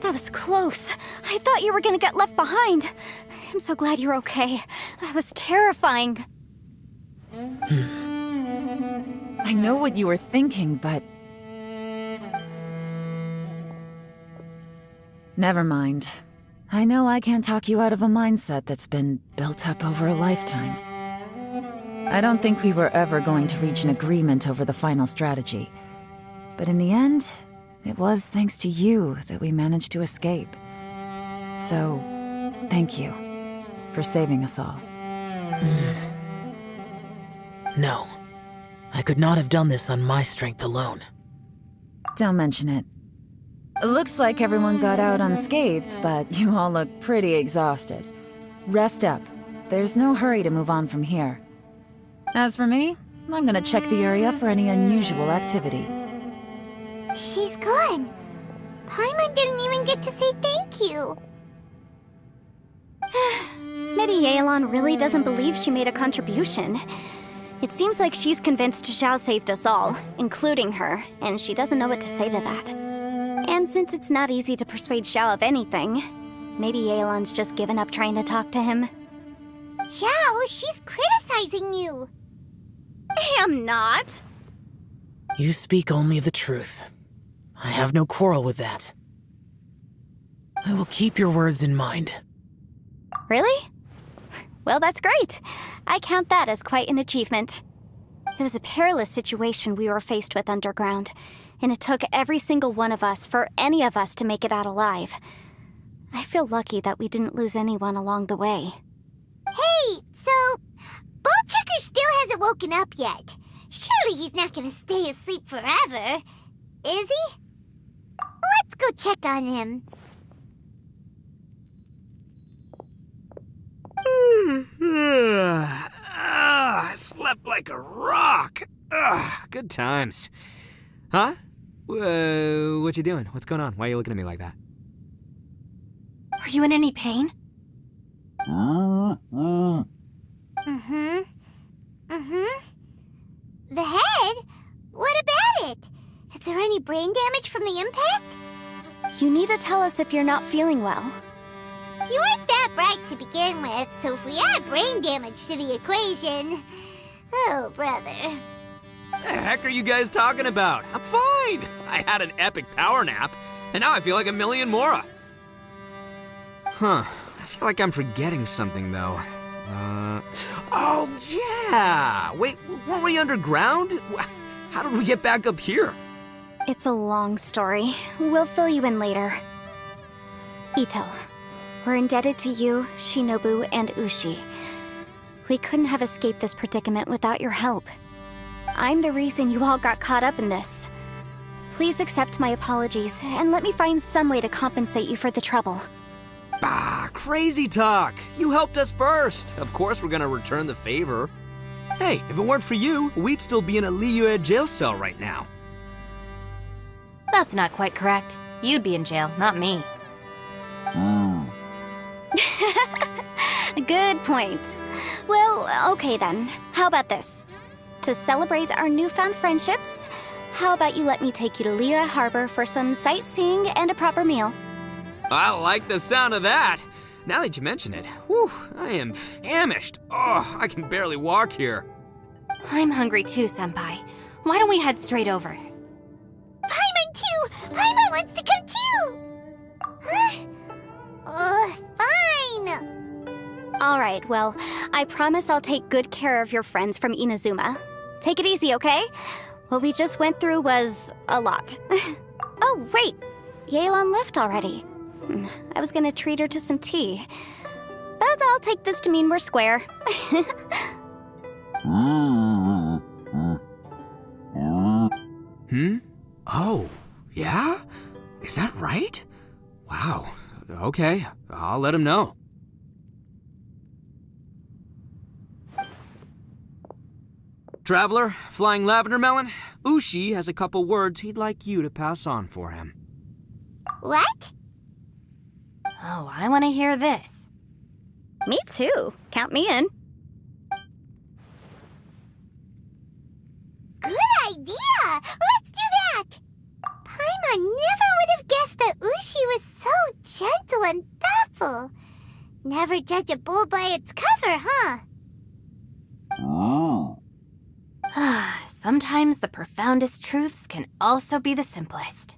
That was close. I thought you were gonna get left behind. I'm so glad you're okay. That was terrifying. I know what you were thinking, but... Never mind. I know I can't talk you out of a mindset that's been built up over a lifetime. I don't think we were ever going to reach an agreement over the final strategy. But in the end, it was thanks to you that we managed to escape. So, thank you for saving us all. No. I could not have done this on my strength alone. Don't mention it. It looks like everyone got out unscathed, but you all look pretty exhausted. Rest up. There's no hurry to move on from here. As for me, I'm gonna check the area for any unusual activity. She's gone. Paimon didn't even get to say thank you. Maybe Yelan really doesn't believe she made a contribution. It seems like she's convinced Xiao saved us all, including her, and she doesn't know what to say to that. And since it's not easy to persuade Xiao of anything, maybe Yelan's just given up trying to talk to him. Xiao, she's criticizing you. I am not. You speak only the truth. I have no quarrel with that. I will keep your words in mind. Really? Well, that's great. I count that as quite an achievement. It was a perilous situation we were faced with underground, and it took every single one of us for any of us to make it out alive. I feel lucky that we didn't lose anyone along the way. Hey, so Ballchecker still hasn't woken up yet. Surely he's not gonna stay asleep forever, is he? Let's go check on him. I slept like a rock. Good times. Huh? What you doing? What's going on? Why are you looking at me like that? Are you in any pain? The head? What about it? Is there any brain damage from the impact? You need to tell us if you're not feeling well. You weren't that bright to begin with, so if we add brain damage to the equation... Oh, brother. The heck are you guys talking about? I'm fine. I had an epic power nap, and now I feel like a million more. Huh. I feel like I'm forgetting something, though. Oh, yeah! Wait, weren't we underground? How did we get back up here? It's a long story. We'll fill you in later. Ito, we're indebted to you, Shinobu, and Ushi. We couldn't have escaped this predicament without your help. I'm the reason you all got caught up in this. Please accept my apologies, and let me find some way to compensate you for the trouble. Bah, crazy talk. You helped us first. Of course we're gonna return the favor. Hey, if it weren't for you, we'd still be in a Liyue jail cell right now. That's not quite correct. You'd be in jail, not me. Good point. Well, okay then. How about this? To celebrate our newfound friendships, how about you let me take you to Liyue Harbor for some sightseeing and a proper meal? I like the sound of that. Now that you mention it, whew, I am famished. Oh, I can barely walk here. I'm hungry too, Senpai. Why don't we head straight over? Paimon too! Paimon wants to come too! Huh? Fine! Alright, well, I promise I'll take good care of your friends from Inazuma. Take it easy, okay? What we just went through was a lot. Oh, wait! Yelan left already. I was gonna treat her to some tea. But I'll take this to mean we're square. Oh, yeah? Is that right? Wow. Okay, I'll let him know. Traveler, Flying Lavender Melon, Ushi has a couple words he'd like you to pass on for him. What? Oh, I want to hear this. Me too. Count me in. idea! Let's do that! Paimon never would have guessed that Ushi was so gentle and thoughtful. Never judge a bull by its cover, huh? Sometimes the profoundest truths can also be the simplest.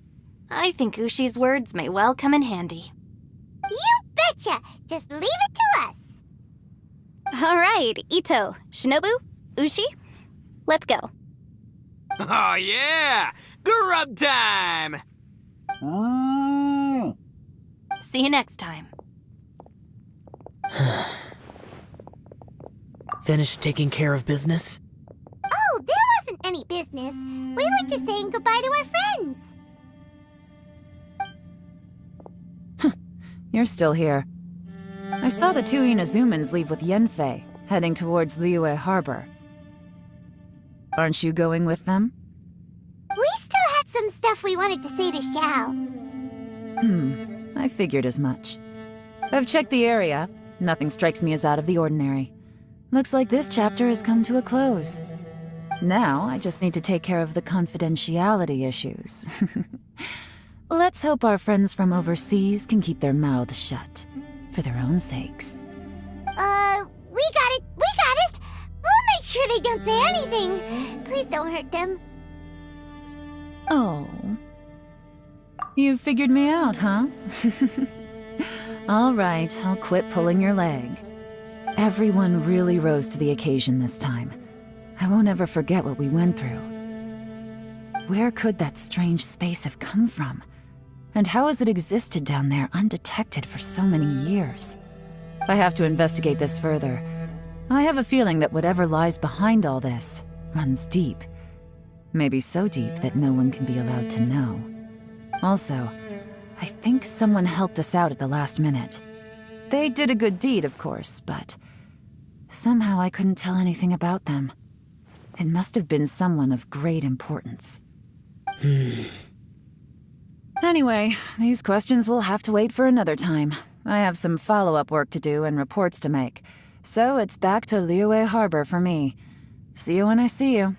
I think Ushi's words may well come in handy. You betcha! Just leave it to us! All right, Ito, Shinobu, Ushi, let's go. Oh yeah! Grub time! See you next time. Finished taking care of business? Oh, there wasn't any business. We were just saying goodbye to our friends. You're still here. I saw the two Inazumans leave with Yenfei, heading towards Liyue Harbor. Aren't you going with them? We still had some stuff we wanted to say to Xiao. I figured as much. I've checked the area. Nothing strikes me as out of the ordinary. Looks like this chapter has come to a close. Now, I just need to take care of the confidentiality issues. Let's hope our friends from overseas can keep their mouths shut, for their own sakes. We got it! We'll make sure they don't say anything. Please don't hurt them. Oh. You figured me out, huh? All right, I'll quit pulling your leg. Everyone really rose to the occasion this time. I won't ever forget what we went through. Where could that strange space have come from? And how has it existed down there undetected for so many years? I have to investigate this further. I have a feeling that whatever lies behind all this runs deep. Maybe so deep that no one can be allowed to know. Also, I think someone helped us out at the last minute. They did a good deed, of course, but somehow I couldn't tell anything about them. It must have been someone of great importance. Anyway, these questions will have to wait for another time. I have some follow-up work to do and reports to make. So it's back to Liyue Harbor for me. See you when I see you.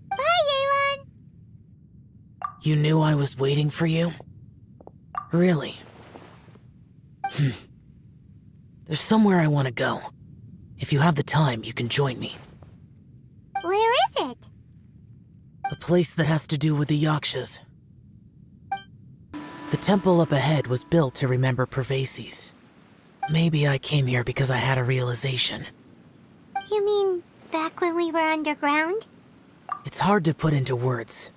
Bye, Yelan! You knew I was waiting for you? Really? There's somewhere I want to go. If you have the time, you can join me. Where is it? A place that has to do with the Yakshas. The temple up ahead was built to remember Pervases. Maybe I came here because I had a realization. You mean back when we were underground? It's hard to put into words.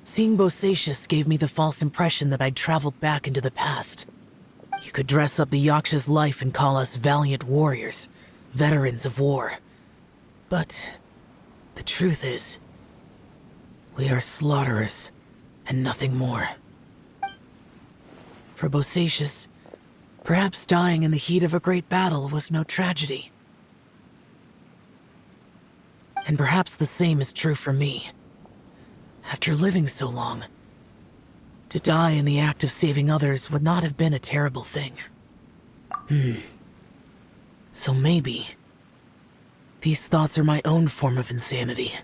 Seeing Bosacius gave me the false impression that I'd traveled back into the past. You could dress up the Yaksha's life and call us valiant warriors, veterans of war. But the truth is, we are slaughterers and nothing more. For Bosacius, perhaps dying in the heat of a great battle was no tragedy. And perhaps the same is true for me. After living so long, to die in the act of saving others would not have been a terrible thing. So maybe these thoughts are my own form of insanity.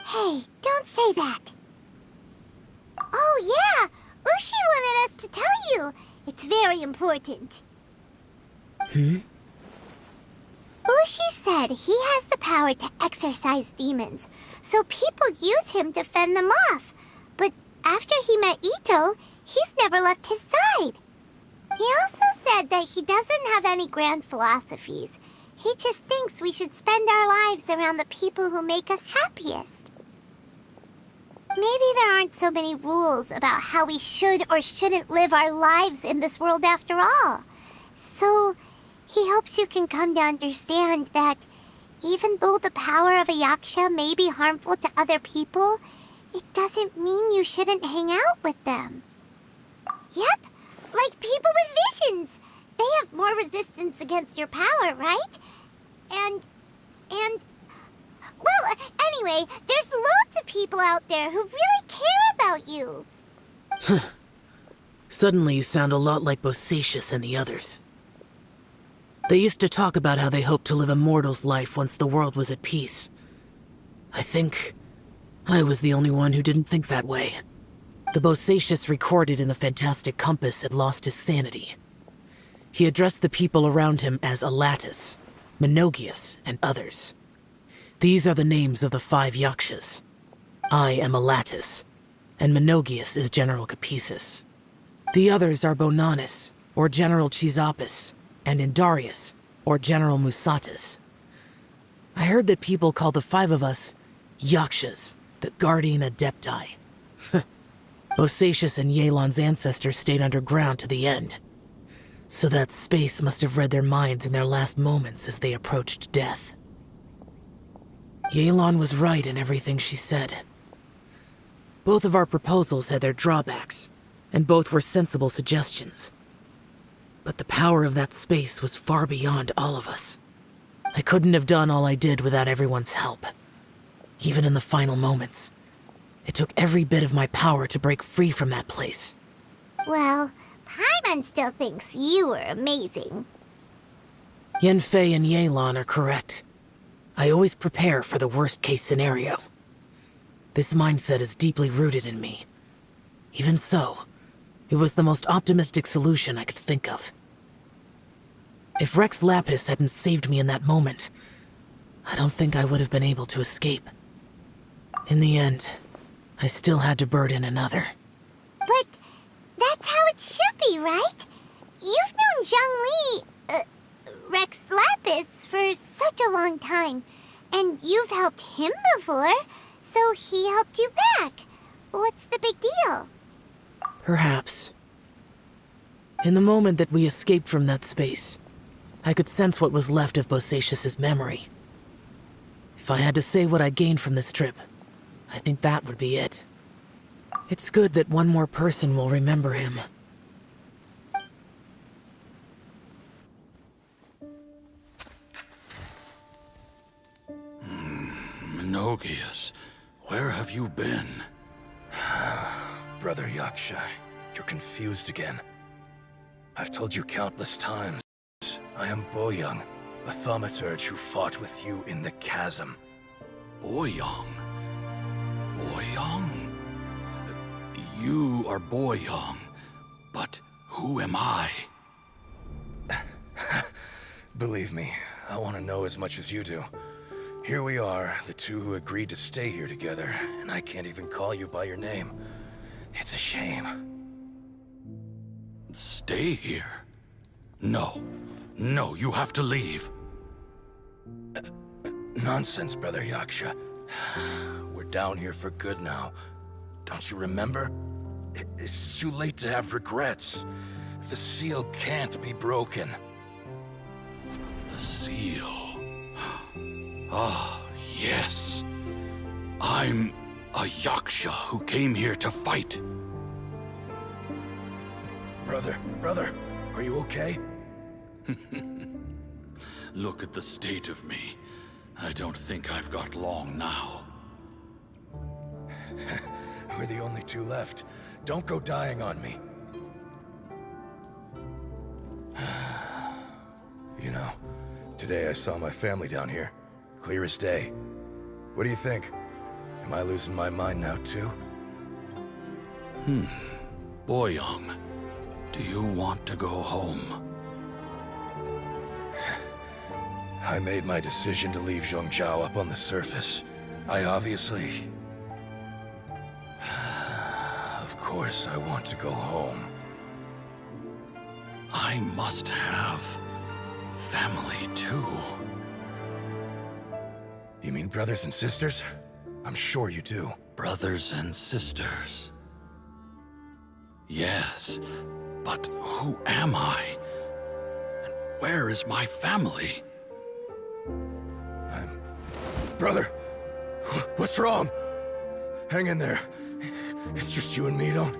Hey, don't say that. Oh yeah! Ushi wanted us to tell you. It's very important. Ushi said he has the power to exorcise demons, so people use him to fend them off. But after he met Ito, he's never left his side. He also said that he doesn't have any grand philosophies. He just thinks we should spend our lives around the people who make us happiest. Maybe there aren't so many rules about how we should or shouldn't live our lives in this world after all. So he hopes you can come to understand that even though the power of a yaksha may be harmful to other people, it doesn't mean you shouldn't hang out with them. Yep, like people with visions. They have more resistance against your power, right? And... Well, anyway, there's loads of people out there who really care about you. Suddenly you sound a lot like Bosacius and the others. They used to talk about how they hoped to live a mortal's life once the world was at peace. I think I was the only one who didn't think that way. The Bosacius recorded in the fantastic compass had lost his sanity. He addressed the people around him as Alatus, Menogius, and others. These are the names of the 5 Yakshas. I am Alatus, and Menogius is General Capisis. The others are Bonanis, or General Chisapis, and Indarius, or General Musatus. I heard that people call the 5 of us Yakshas, the Guardian Adepti. Bosacius and Yelan's ancestors stayed underground to the end. So that space must have read their minds in their last moments as they approached death. Yelan was right in everything she said. Both of our proposals had their drawbacks, and both were sensible suggestions. But the power of that space was far beyond all of us. I couldn't have done all I did without everyone's help. Even in the final moments, it took every bit of my power to break free from that place. Well, Paimon still thinks you were amazing. Yanfei and Yelan are correct. I always prepare for the worst-case scenario. This mindset is deeply rooted in me. Even so, it was the most optimistic solution I could think of. If Rex Lapis hadn't saved me in that moment, I don't think I would have been able to escape. In the end, I still had to burden another. But that's how it should be, right? You've known Zhang Li, Rex Lapis, for such a long time. And you've helped him before, so he helped you back. What's the big deal? Perhaps. In the moment that we escaped from that space, I could sense what was left of Bosacius's memory. If I had to say what I gained from this trip, I think that would be it. It's good that one more person will remember him. Menogius, where have you been? Brother Yaksha, you're confused again. I've told you countless times. I am Boyoung, a thaumaturge who fought with you in the chasm. Boyoung? Boyoung? You are Boyoung, but who am I? Believe me, I want to know as much as you do. Here we are, the two who agreed to stay here together, and I can't even call you by your name. It's a shame. Stay here? No. No, you have to leave. Nonsense, Brother Yaksha. We're down here for good now. Don't you remember? It's too late to have regrets. The seal can't be broken. The seal. Ah, yes. I'm a Yaksha who came here to fight. Brother, are you okay? Look at the state of me. I don't think I've got long now. We're the only two left. Don't go dying on me. You know, today I saw my family down here. Clear as day. What do you think? Am I losing my mind now too? Boyoung, do you want to go home? I made my decision to leave Zhongzhou up on the surface. I obviously... Of course I want to go home. I must have family too. You mean brothers and sisters? I'm sure you do. Brothers and sisters. Yes, but who am I? And where is my family? Brother! What's wrong? Hang in there. It's just you and me, don't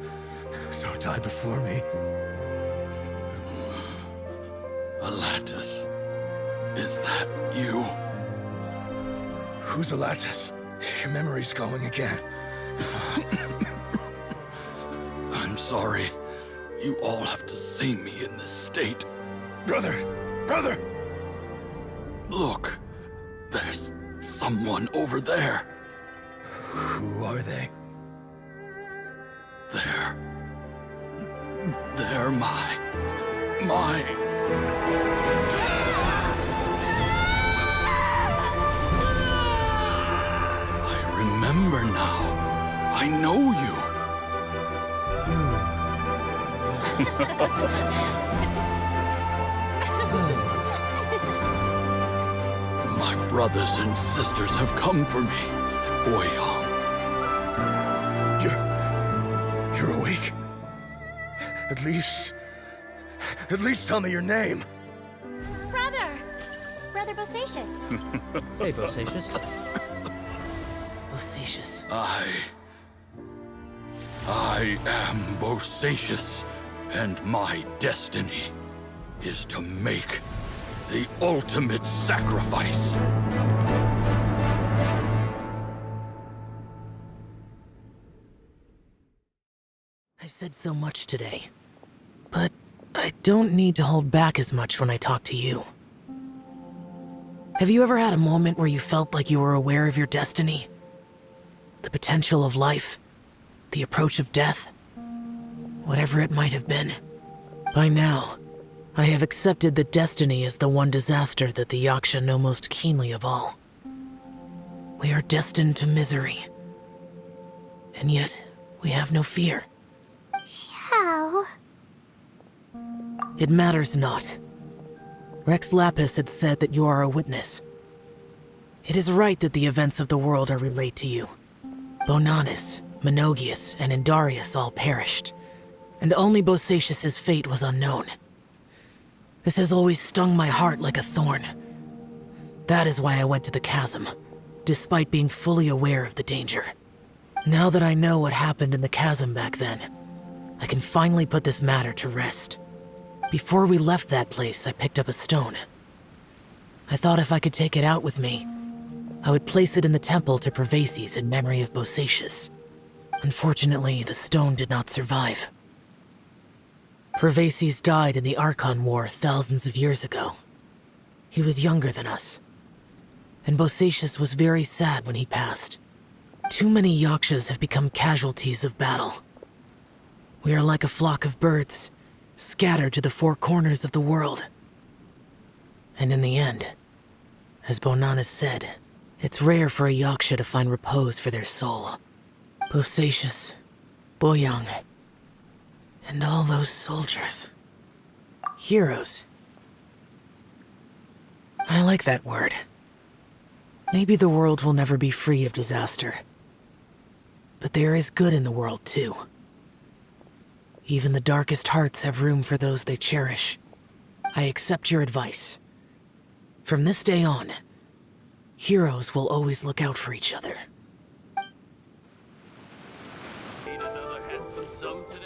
die before me. Alatus, is that you? Who's Alatus? Your memory's going again. I'm sorry. You all have to see me in this state. Brother! Look, there's someone over there. Who are they? They're my... I remember now. I know you. My brothers and sisters have come for me, Boyang. You're awake? At least tell me your name. Brother Bosacious. Hey, Bosacious. Bosacious. I am Bosacious, and my destiny is to make the ultimate sacrifice. I've said so much today, but I don't need to hold back as much when I talk to you. Have you ever had a moment where you felt like you were aware of your destiny? The potential of life? The approach of death? Whatever it might have been. By now, I have accepted that destiny is the one disaster that the Yaksha know most keenly of all. We are destined to misery. And yet, we have no fear. How? It matters not. Rex Lapis had said that you are a witness. It is right that the events of the world are relayed to you. Bonanis, Menogius, and Indarius all perished, and only Bosacius's fate was unknown. This has always stung my heart like a thorn. That is why I went to the chasm, despite being fully aware of the danger. Now that I know what happened in the chasm back then, I can finally put this matter to rest. Before we left that place, I picked up a stone. I thought if I could take it out with me, I would place it in the temple to Pervases in memory of Bosacius. Unfortunately, the stone did not survive. Pervases died in the Archon War thousands of years ago. He was younger than us, and Bosacius was very sad when he passed. Too many Yakshas have become casualties of battle. We are like a flock of birds, scattered to the four corners of the world. And in the end, as Bonanis said, it's rare for a Yaksha to find repose for their soul. Bosacius, Boyang, and all those soldiers. Heroes. I like that word. Maybe the world will never be free of disaster. But there is good in the world, too. Even the darkest hearts have room for those they cherish. I accept your advice. From this day on, heroes will always look out for each other. Need another handsome sum today?